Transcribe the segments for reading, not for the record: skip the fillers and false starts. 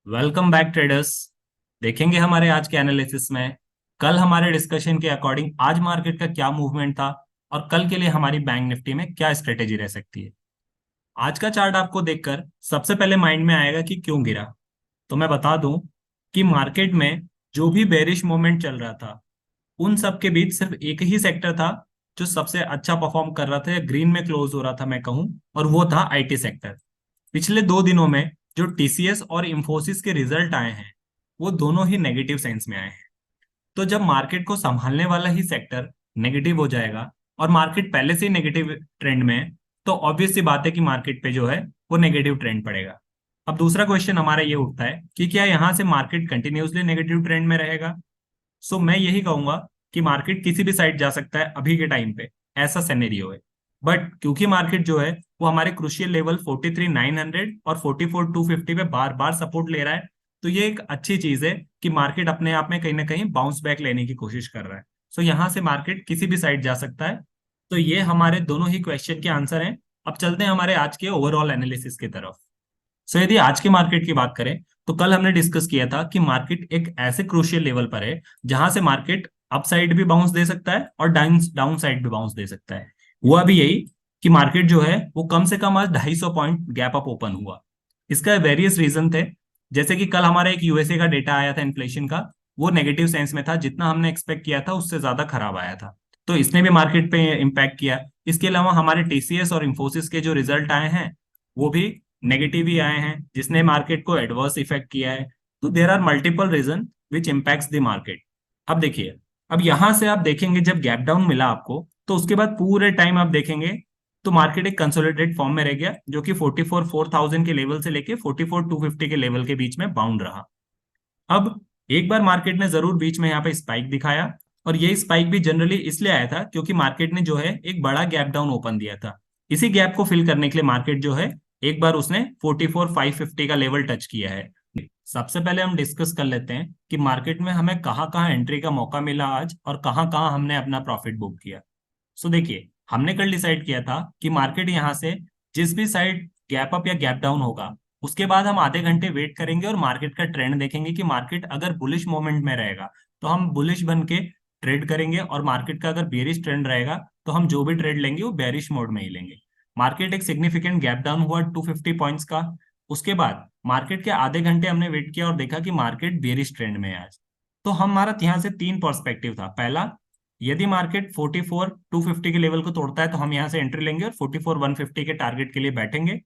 Welcome back traders. देखेंगे हमारे आज के एनालिसिस में कल हमारे डिस्कशन के अकॉर्डिंग आज मार्केट का क्या मूवमेंट था और कल के लिए हमारी बैंक निफ्टी में क्या स्ट्रेटेजी रह सकती है। आज का चार्ट आपको देखकर सबसे पहले माइंड में आएगा कि क्यों गिरा। तो मैं बता दूं कि मार्केट में जो भी बेरिश मूवमेंट चल रहा था उन सब के बीच सिर्फ एक ही सेक्टर था जो सबसे अच्छा परफॉर्म कर रहा था या ग्रीन में क्लोज हो रहा था मैं कहूं, और वो था आईटी सेक्टर। पिछले 2 दिनों में जो टीसीएस और इंफोसिस के रिजल्ट आए हैं वो दोनों ही नेगेटिव सेंस में आए हैं। तो जब मार्केट को संभालने वाला ही सेक्टर नेगेटिव हो जाएगा और मार्केट पहले से ही नेगेटिव ट्रेंड में है, तो ऑब्वियस सी बात है कि मार्केट पे जो है वो नेगेटिव ट्रेंड पड़ेगा। अब दूसरा क्वेश्चन हमारा ये उठता है कि क्या यहाँ से मार्केट कंटिन्यूसली नेगेटिव ट्रेंड में रहेगा। सो मैं यही कहूंगा कि मार्केट किसी भी साइड जा सकता है अभी के टाइम पे, ऐसा सिनेरियो है। बट क्योंकि मार्केट जो है वो हमारे क्रुशियल लेवल 43,900 और 44,250 पे बार बार सपोर्ट ले रहा है, तो ये एक अच्छी चीज है कि मार्केट अपने आप में कहीं ना कहीं बाउंस बैक लेने की कोशिश कर रहा है। सो यहाँ से मार्केट किसी भी साइड जा सकता है। तो ये हमारे दोनों ही क्वेश्चन के आंसर हैं। अब चलते हैं हमारे आज के ओवरऑल एनालिसिस की तरफ। सो यदि आज के मार्केट की बात करें तो कल हमने डिस्कस किया था कि मार्केट एक ऐसे क्रूशियल लेवल पर है जहां से मार्केट अप साइड भी बाउंस दे सकता है और डाउन डाउन साइड भी बाउंस दे सकता है। हुआ भी यही कि मार्केट जो है वो कम से कम आज 250 पॉइंट गैप अप ओपन हुआ। इसका वेरियस रीजन थे, जैसे कि कल हमारा एक यूएसए का डेटा आया था इन्फ्लेशन का, वो नेगेटिव सेंस में था, जितना हमने एक्सपेक्ट किया था उससे ज्यादा खराब आया था। तो इसने भी मार्केट पे इम्पैक्ट किया। इसके अलावा हमारे टीसीएस और इंफोसिस के जो रिजल्ट आए हैं वो भी नेगेटिव ही आए हैं, जिसने मार्केट को एडवर्स इफेक्ट किया है। तो there are multiple reason which impacts the market. अब देखिए, अब यहां से आप देखेंगे जब गैप डाउन मिला आपको तो उसके बाद पूरे टाइम आप देखेंगे तो मार्केट एक कंसोलिडेट फॉर्म में रह गया, जो कि 44,400 के लेवल से लेके 44,250 के लेवल के बीच में बाउंड रहा। अब एक बार मार्केट ने जरूर बीच में यहाँ पे स्पाइक दिखाया, और ये स्पाइक भी जनरली इसलिए आया था क्योंकि मार्केट ने जो है एक बड़ा गैप डाउन ओपन दिया था। इसी गैप को फिल करने के लिए मार्केट जो है एक बार उसने 44,550 का लेवल टच किया है। सबसे पहले हम डिस्कस कर लेते हैं कि मार्केट में हमें कहाँ कहाँ एंट्री का मौका मिला आज और कहाँ कहाँ हमने अपना प्रॉफिट बुक किया। सो देखिए, हमने कल डिसाइड किया था कि मार्केट यहाँ से जिस भी साइड गैप अप या गैप डाउन होगा उसके बाद हम आधे घंटे वेट करेंगे और मार्केट का ट्रेंड देखेंगे कि मार्केट अगर बुलिश मोमेंट में रहेगा तो हम बुलिश बन के ट्रेड करेंगे, और मार्केट का अगर बेरिश ट्रेंड रहेगा तो हम जो भी ट्रेड लेंगे वो बेरिश मोड में ही लेंगे। मार्केट एक सिग्निफिकेंट गैप डाउन हुआ 250 पॉइंट्स का। उसके बाद मार्केट के आधे घंटे हमने वेट किया और देखा कि मार्केट बेरिश ट्रेंड में है आज। तो हमारा यहाँ से तीन पर्सपेक्टिव था। पहला, यदि मार्केट 44,250 के लेवल को तोड़ता है तो हम यहाँ से एंट्री लेंगे और 44,150 के टारगेट के लिए बैठेंगे।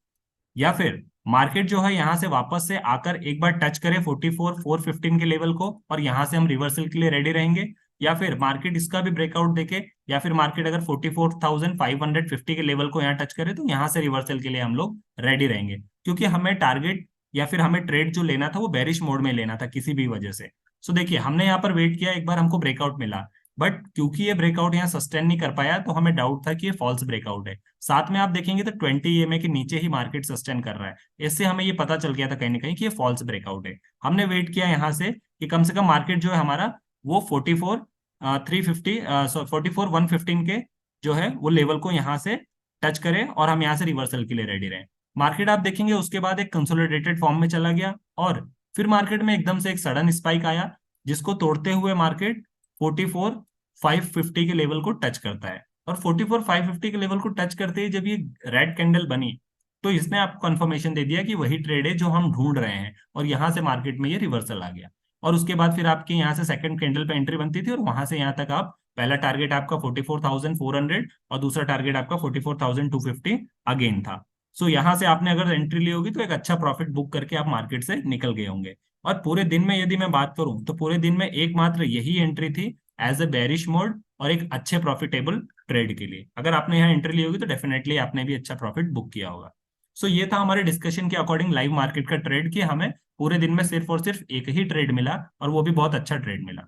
या फिर मार्केट जो है यहाँ से वापस से आकर एक बार टच करे 44,415 के लेवल को और यहाँ से हम रिवर्सल के लिए रेडी रहेंगे। या फिर मार्केट इसका भी ब्रेकआउट देके, या फिर मार्केट अगर 44,550 के लेवल को यहाँ टच करे तो यहाँ से रिवर्सल के लिए हम लोग रेडी रहेंगे, क्योंकि हमें टारगेट या फिर हमें ट्रेड जो लेना था वो बेरिश मोड में लेना था किसी भी वजह से। सो देखिए, हमने यहाँ पर वेट किया, एक बार हमको ब्रेकआउट मिला, बट क्योंकि ये ब्रेकआउट यहाँ सस्टेन नहीं कर पाया तो हमें डाउट था कि ये फॉल्स ब्रेकआउट है। साथ में आप देखेंगे तो 20 EMA के नीचे ही मार्केट सस्टेन कर रहा है। इससे हमें ये पता चल गया था कहीं ना कहीं कि ये फॉल्स ब्रेकआउट है। हमने वेट किया यहाँ से कम से कम मार्केट जो है हमारा वो 44,350 44,115 के जो है वो लेवल को यहाँ से टच करे और हम यहाँ से रिवर्सल के लिए रेडी रहे। मार्केट आप देखेंगे उसके बाद एक कंसोलिडेटेड फॉर्म में चला गया, और फिर मार्केट में एकदम से एक सडन स्पाइक आया जिसको तोड़ते हुए मार्केट 44,550 के लेवल को टच करता है। और 44,550 के लेवल को टच करते ही जब ये रेड कैंडल बनी तो इसने आपको कंफर्मेशन दे दिया कि वही ट्रेड है जो हम ढूंढ रहे हैं, और यहाँ से मार्केट में ये रिवर्सल आ गया। और उसके बाद फिर आपकी यहाँ से सेकंड कैंडल पे एंट्री बनती थी और वहां से यहाँ तक आप पहला टारगेट आपका 44,400 और दूसरा टारगेट आपका 44,250 अगेन था। सो यहाँ से आपने अगर एंट्री ली होगी तो एक अच्छा प्रॉफिट बुक करके आप मार्केट से निकल गए होंगे। और पूरे दिन में यदि मैं बात करूं तो पूरे दिन में एकमात्र यही एंट्री थी एज ए बेरिश मोड और एक अच्छे प्रॉफिटेबल ट्रेड के लिए। अगर आपने यहाँ एंट्री ली होगी तो डेफिनेटली आपने भी अच्छा प्रॉफिट बुक किया होगा। सो ये था हमारे डिस्कशन के अकॉर्डिंग लाइव मार्केट का ट्रेड, कि हमें पूरे दिन में सिर्फ और सिर्फ एक ही ट्रेड मिला और वो भी बहुत अच्छा ट्रेड मिला।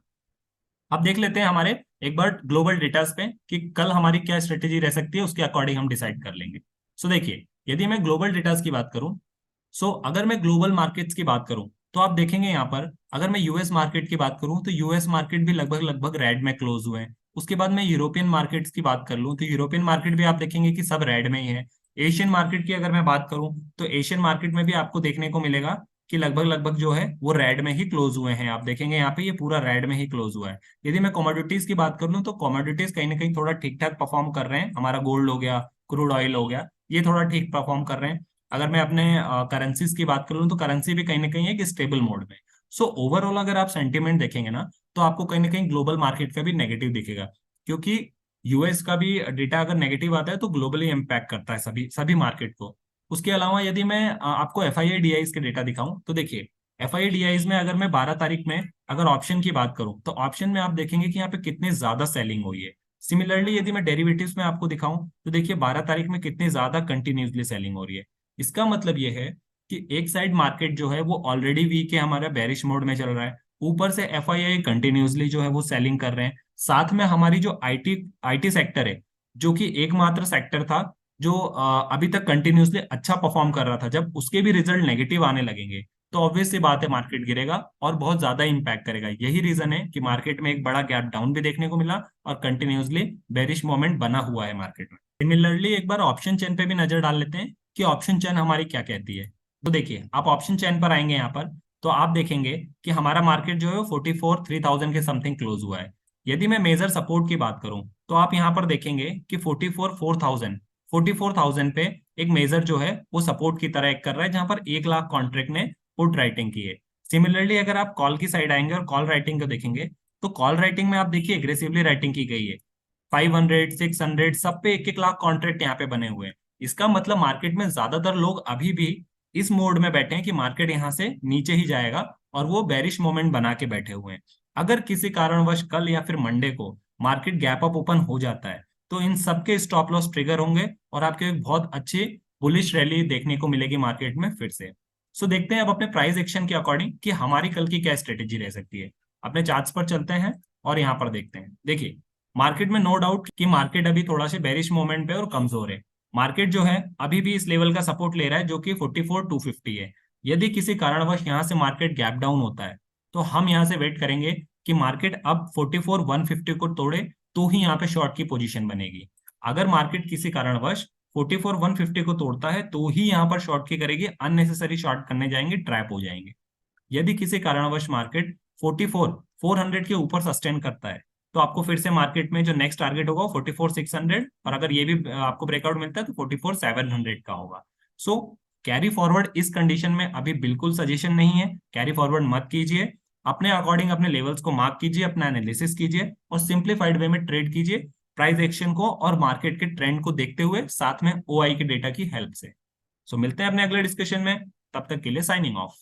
अब देख लेते हैं हमारे एक बार ग्लोबल डेटास पे कि कल हमारी क्या स्ट्रेटेजी रह सकती है, उसके अकॉर्डिंग हम डिसाइड कर लेंगे। सो देखिए, यदि मैं ग्लोबल डेटास की बात करूं, सो अगर मैं ग्लोबल मार्केट्स की बात करूं तो आप देखेंगे यहाँ पर अगर मैं यूएस मार्केट की बात करूं तो यूएस मार्केट भी लगभग लगभग रेड में क्लोज हुए हैं। उसके बाद मैं यूरोपियन मार्केट्स की बात कर लूं तो यूरोपियन मार्केट भी आप देखेंगे कि सब रेड में ही है। एशियन मार्केट की अगर मैं बात करूं तो एशियन मार्केट में भी आपको देखने को मिलेगा कि लगभग लगभग जो है वो रेड में ही क्लोज हुए हैं। आप देखेंगे यहाँ पे ये पूरा रेड में ही क्लोज हुआ है। यदि मैं कमोडिटीज की बात कर लूँ तो कमोडिटीज कहीं ना कहीं थोड़ा ठीक ठाक परफॉर्म कर रहे हैं। हमारा गोल्ड हो गया, क्रूड ऑयल हो गया, ये थोड़ा ठीक परफॉर्म कर रहे हैं। अगर मैं अपने करेंसीज की बात करूँ तो करेंसी भी कहीं ना कहीं एक स्टेबल मोड में। सो ओवरऑल अगर आप सेंटीमेंट देखेंगे ना, तो आपको कहीं ना कहीं ग्लोबल मार्केट का भी नेगेटिव दिखेगा, क्योंकि यूएस का भी डेटा अगर नेगेटिव आता है तो ग्लोबली इम्पैक्ट करता है सभी सभी मार्केट को। उसके अलावा यदि मैं आपको F I I D eyes के डेटा दिखाऊं तो देखिए, F I I D eyes में अगर मैं 12 तारीख में अगर ऑप्शन की बात करूं तो ऑप्शन में आप देखेंगे कि यहाँ पे कितनी ज्यादा सेलिंग हुई है। सिमिलरली यदि मैं डेरिवेटिव्स में आपको दिखाऊं तो देखिए 12 तारीख में कितनी ज्यादा कंटिन्यूसली सेलिंग हो रही है। इसका मतलब ये है कि एक साइड मार्केट जो है वो ऑलरेडी वीक है, हमारा बेरिश मोड में चल रहा है, ऊपर से एफ आई आई कंटिन्यूसली जो है वो सेलिंग कर रहे हैं। साथ में हमारी जो आईटी आईटी सेक्टर है, जो कि एकमात्र सेक्टर था जो अभी तक कंटिन्यूसली अच्छा परफॉर्म कर रहा था, जब उसके भी रिजल्ट नेगेटिव आने लगेंगे तो ऑब्वियस सी बात है मार्केट गिरेगा और बहुत ज्यादा इंपैक्ट करेगा। यही रीजन है कि मार्केट में एक बड़ा गैप डाउन भी देखने को मिला और कंटिन्यूसली बेरिश मोमेंट बना हुआ है मार्केट में। सिमिलरली एक बार ऑप्शन चेन पे भी नजर डाल लेते हैं कि ऑप्शन चेन हमारी क्या कहती है। तो देखिए, आप ऑप्शन चेन पर आएंगे यहाँ पर तो आप देखेंगे कि हमारा मार्केट जो है वो 44,3,000 के समथिंग क्लोज हुआ है। यदि मैं मेजर सपोर्ट की बात करूं तो आप यहाँ पर देखेंगे कि 44,000 पे एक मेजर जो है वो सपोर्ट की तरह एक कर रहा है, जहां पर 1 लाख कॉन्ट्रैक्ट ने पुट राइटिंग की है। सिमिलरली अगर आप कॉल की साइड आएंगे और कॉल राइटिंग को देखेंगे तो कॉल राइटिंग में आप देखिए एग्रेसिवली राइटिंग की गई है। 500, 600 सब पे 1 1 लाख कॉन्ट्रैक्ट यहाँ पे बने हुए हैं। इसका मतलब मार्केट में ज्यादातर लोग अभी भी इस मोड में बैठे हैं कि मार्केट यहाँ से नीचे ही जाएगा, और वो बेरिश मोमेंट बना के बैठे हुए हैं। अगर किसी कारणवश कल या फिर मंडे को मार्केट गैप अप ओपन हो जाता है तो इन सबके स्टॉप लॉस ट्रिगर होंगे और आपके एक बहुत अच्छी बुलिश रैली देखने को मिलेगी मार्केट में फिर से। सो देखते हैं अब अपने प्राइस एक्शन के अकॉर्डिंग कि हमारी कल की क्या स्ट्रेटेजी रह सकती है। अपने चार्ट्स पर चलते हैं और यहाँ पर देखते हैं। देखिए, मार्केट में नो डाउट कि मार्केट अभी थोड़ा सा बेरिश मोमेंट पे और कमजोर है। मार्केट जो है अभी भी इस लेवल का सपोर्ट ले रहा है जो कि 44,250 है। यदि किसी कारणवश यहाँ से मार्केट गैप डाउन होता है तो हम यहाँ से वेट करेंगे कि मार्केट अब 44,150 को तोड़े तो ही यहाँ पे शॉर्ट की पोजीशन बनेगी। अगर मार्केट किसी कारणवश 44,150 को तोड़ता है तो ही यहाँ पर शॉर्ट की करेगी, अननेसेसरी शॉर्ट करने जाएंगे, ट्रैप हो जाएंगे। यदि किसी कारणवश मार्केट 44,400 के ऊपर सस्टेन करता है तो आपको फिर से मार्केट में जो नेक्स्ट टारगेट होगा वो 44,600, और अगर ये भी आपको ब्रेकआउट मिलता है तो 44,700 का होगा। सो कैरी फॉरवर्ड इस कंडीशन में अभी बिल्कुल सजेशन नहीं है, कैरी फॉरवर्ड मत कीजिए। अपने अकॉर्डिंग अपने लेवल्स को मार्क कीजिए, अपना एनालिसिस कीजिए और सिंप्लीफाइड वे में ट्रेड कीजिए, प्राइस एक्शन को और मार्केट के ट्रेंड को देखते हुए, साथ में ओआई के डेटा की हेल्प से। सो मिलते हैं अपने अगले डिस्कशन में, तब तक के लिए साइनिंग ऑफ।